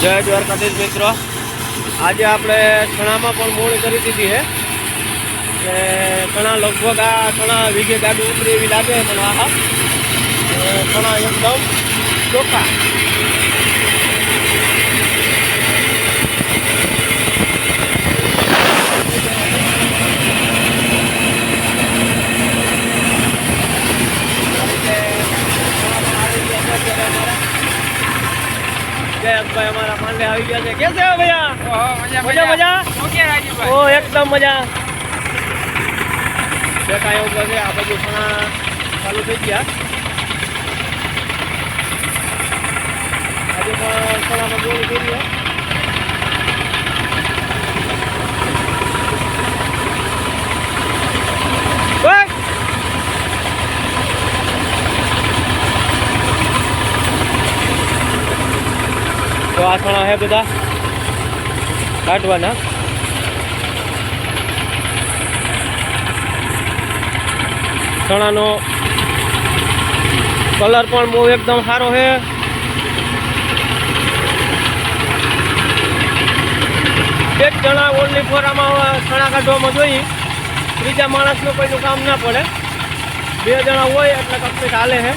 જય દ્વારકાધીશ મિત્રો, આજે આપણે ચણામાં પણ મોડી કરી દીધી છે કે ચણા લગભગ આ ચણા વીઘે ગાડું ઉતરી એવી લાગે, પણ હા ચણા એકદમ ચોખ્ખા. ભાઈ અમારા માંડે આવી ગયા છે. કે છે ભૈયા? મજા મજા. ઓ એકદમ મજા. બેઠા એવું છે, આ બધું ચણા ચાલુ થઈ ગયા. આજે પણ ચણામાં ગોળ થઈ ગયા. તો આ ચણા છે બધા કાઢવાના. ચણાનો કલર પણ બહુ એકદમ સારો છે. એક જણા ઓનલી ફોર આમાં ચણા કાઢવામાં જોઈએ, ત્રીજા માણસનું કોઈનું કામ ના પડે. બે જણા હોય એટલે કમ્પ્લીટ હાલે છે.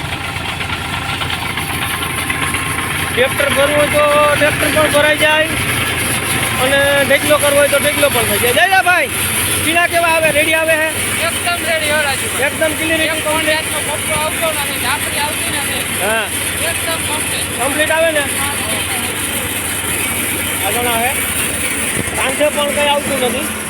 ટ્રેક્ટર ભરવું હોય તો ટ્રેક્ટર પણ ભરાઈ જાય અને ઢેકલો કરવો હોય તો ઢેકલો પણ થઈ જાય. જય ભાઈ, પીણા કેવા આવે? રેડી આવે છે? એકદમ રેડી હોરાજી, એકદમ ક્લિયર. હા, એકદમ કમ્પ્લીટ આવે ને? આગળ આવે સાંજે પણ કંઈ આવતું નથી.